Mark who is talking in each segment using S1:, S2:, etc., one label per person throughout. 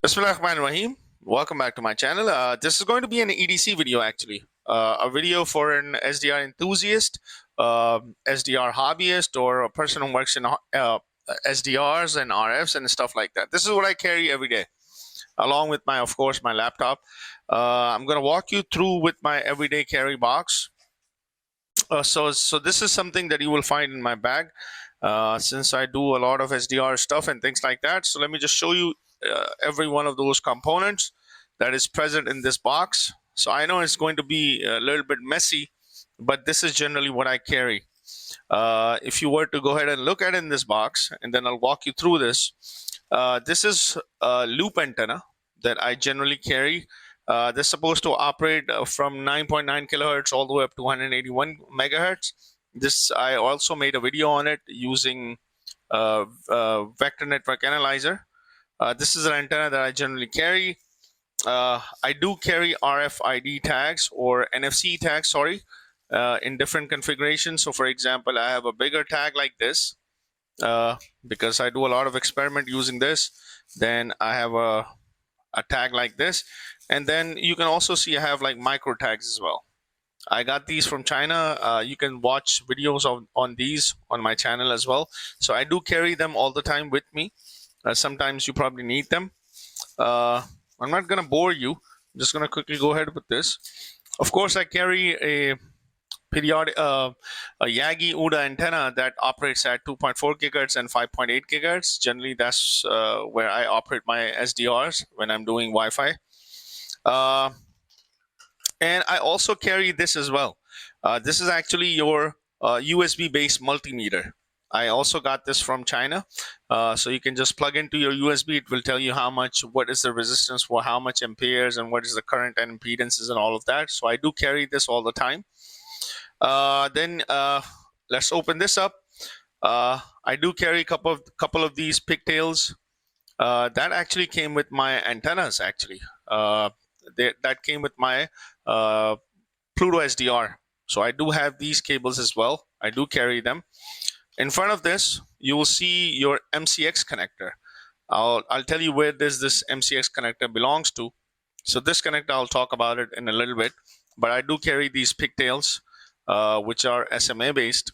S1: Bismillahirrahmanirrahim. Welcome back to my channel. This is going to be an EDC video actually. A video for an SDR enthusiast, SDR hobbyist, or a person who works in SDRs and RFs and stuff like that. This is what I carry every day, along with my, of course, my laptop. I'm going to walk you through with my everyday carry box. So this is something that you will find in my bag, since I do a lot of SDR stuff and things like that. So let me just show you every one of those components that is present in this box. So I know it's going to be a little bit messy, but this is generally what I carry. If you were to go ahead and look at it in this box, and then I'll walk you through this. This is a loop antenna that I generally carry. They're supposed to operate from 9.9 kilohertz all the way up to 181 megahertz. This, I also made a video on it using vector network analyzer. This is an antenna that I generally carry. I do carry RFID tags, or NFC tags, sorry, in different configurations. So for example, I have a bigger tag like this, because I do a lot of experiment using this. Then I have a tag like this. And then you can also see I have like micro tags as well. I got these from China. You can watch videos on these on my channel as well. So I do carry them all the time with me. Sometimes you probably need them. I'm not going to bore you. I'm just going to quickly go ahead with this. Of course, I carry a periodic a Yagi UDA antenna that operates at 2.4 gigahertz and 5.8 gigahertz. Generally, that's where I operate my SDRs when I'm doing Wi-Fi. And I also carry this as well. This is actually your USB-based multimeter. I also got this from China. So you can just plug into your USB. It will tell you how much, what is the resistance for how much amperes, and what is the current and impedances and all of that. So I do carry this all the time. Then let's open this up. I do carry a couple of these pigtails. That actually came with my antennas, actually. That came with my PlutoSDR. So I do have these cables as well. I do carry them. In front of this, you will see your MCX connector. I'll tell you where this MCX connector belongs to. So this connector, I'll talk about it in a little bit. But I do carry these pigtails, which are SMA based.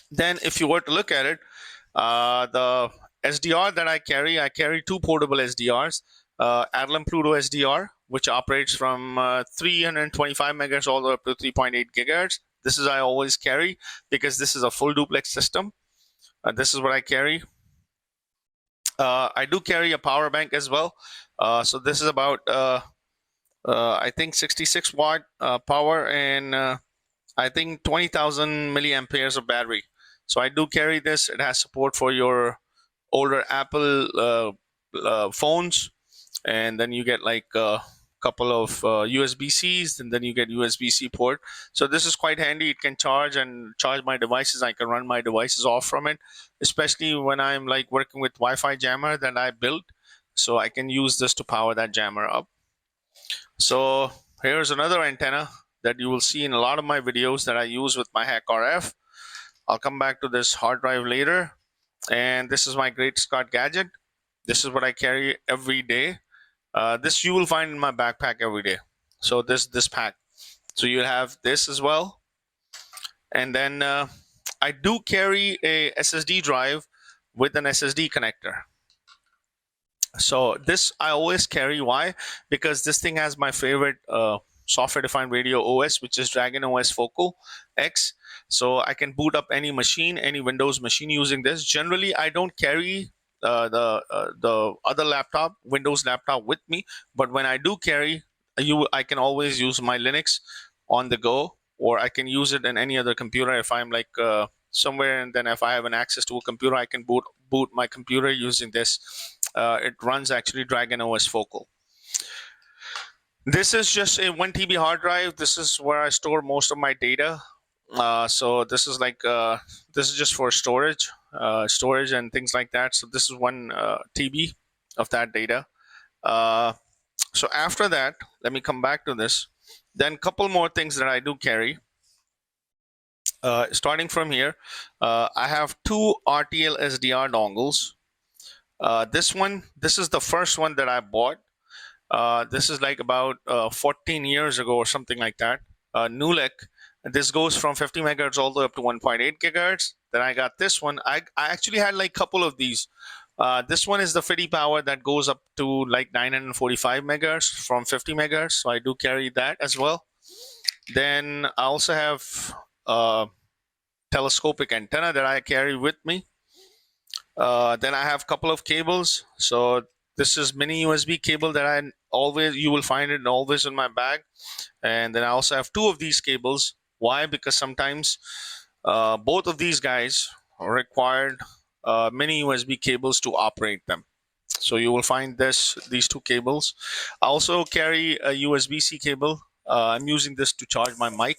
S1: Then if you were to look at it, the SDR that I carry two portable SDRs. ADALM-PLUTO SDR, which operates from 325 megahertz all the way up to 3.8 gigahertz. This is I always carry because this is a full duplex system. This is what I carry. I do carry a power bank as well. So this is about I think 66 watt power, and I think 20,000 milliamperes of battery. So I do carry this. It has support for your older Apple phones. And then you get like a couple of USB-Cs, and then you get USB-C port. So this is quite handy. It can charge my devices. I can run my devices off from it, especially when I'm like working with Wi-Fi jammer that I built. So I can use this to power that jammer up. So here's another antenna that you will see in a lot of my videos that I use with my HackRF. I'll come back to this hard drive later. And this is my Great Scott gadget. This is what I carry every day. This you will find in my backpack every day. So this pack. So you have this as well. And then I do carry a SSD drive with an SSD connector. So this I always carry. Why? Because this thing has my favorite software-defined radio OS, which is Dragon OS Focal X. So I can boot up any machine, any Windows machine using this. Generally, I don't carry the other laptop, Windows laptop, with me, but when I do carry, I can always use my Linux on the go, or I can use it in any other computer if I'm like somewhere, and then if I have an access to a computer, I can boot my computer using this. It runs actually Dragon OS Focal. This is just a 1 TB hard drive. This is where I store most of my data. So this is like this is just for storage and things like that. So this is 1 TB of that data. So after that, let me come back to this. Then a couple more things that I do carry. Starting from here, I have 2 RTL-SDR dongles. This is the first one that I bought. This is like about 14 years ago or something like that. Nulek. This goes from 50 megahertz all the way up to 1.8 gigahertz. Then I got this one. I actually had like a couple of these. This one is the FIDI power that goes up to like 945 megahertz from 50 megahertz. So I do carry that as well. Then I also have a telescopic antenna that I carry with me. Then I have a couple of cables. So this is mini USB cable that you will find it always in my bag. And then I also have two of these cables. Why? Because sometimes both of these guys required mini USB cables to operate them. So you will find these two cables. I also carry a USB-C cable. I'm using this to charge my mic.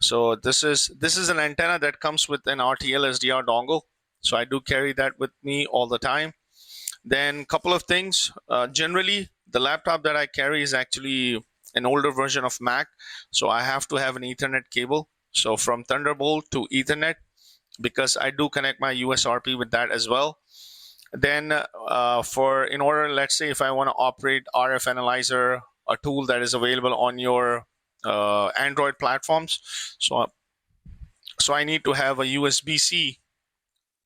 S1: So this is an antenna that comes with an RTL-SDR dongle. So I do carry that with me all the time. Then a couple of things. Generally, the laptop that I carry is actually an older version of Mac. So I have to have an Ethernet cable. So from Thunderbolt to Ethernet, because I do connect my USRP with that as well. Then in order, let's say if I want to operate RF Analyzer, a tool that is available on your Android platforms. So I need to have a USB-C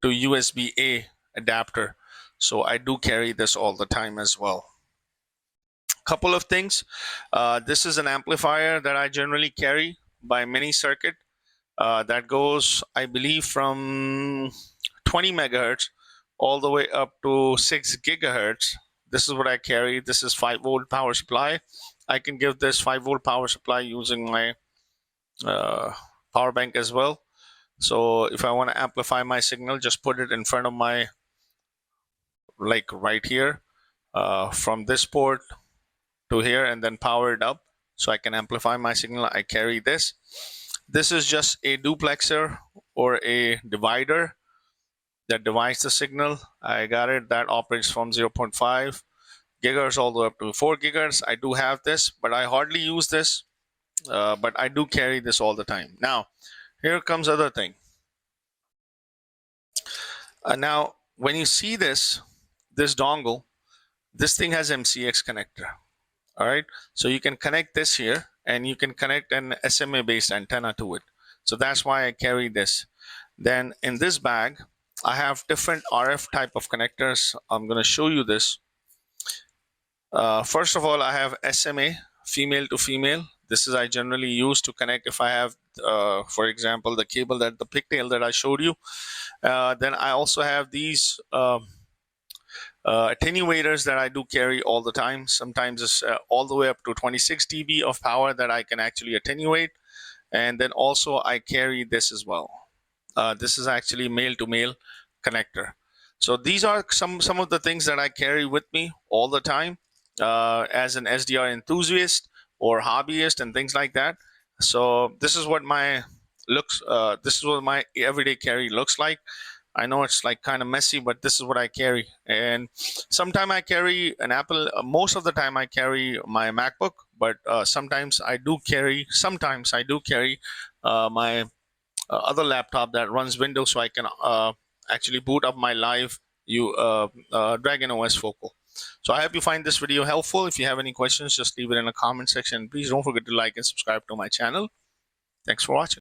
S1: to USB-A adapter. So I do carry this all the time as well. Couple of things. This is an amplifier that I generally carry by mini circuit that goes, I believe, from 20 megahertz all the way up to 6 gigahertz. This is what I carry. This is 5-volt power supply. I can give this 5-volt power supply using my power bank as well. So if I want to amplify my signal, just put it in front of my, like right here, from this port to here, and then power it up so I can amplify my signal. I carry this. This is just a duplexer or a divider that divides the signal. I got it. That operates from 0.5 gigahertz all the way up to 4 gigahertz. I do have this, but I hardly use this. But I do carry this all the time. Now, here comes other thing. Now, when you see this dongle, this thing has MCX connector. All right, so you can connect this here, and you can connect an SMA-based antenna to it. So that's why I carry this. Then in this bag, I have different RF type of connectors. I'm going to show you this. First of all, I have SMA, female to female. This is I generally use to connect if I have, for example, the cable the pigtail that I showed you. Then I also have these attenuators that I do carry all the time. Sometimes it's all the way up to 26 dB of power that I can actually attenuate. And then also I carry this as well. This is actually male to male connector. So these are some of the things that I carry with me all the time as an SDR enthusiast or hobbyist and things like that. So this is what my everyday carry looks like. I know it's like kind of messy, but this is what I carry. And sometimes I carry an Apple. Most of the time I carry my MacBook, but sometimes I do carry my other laptop that runs Windows, so I can actually boot up my live Dragon OS Focal. So I hope you find this video helpful. If you have any questions, just leave it in the comment section. Please don't forget to like and subscribe to my channel. Thanks for watching.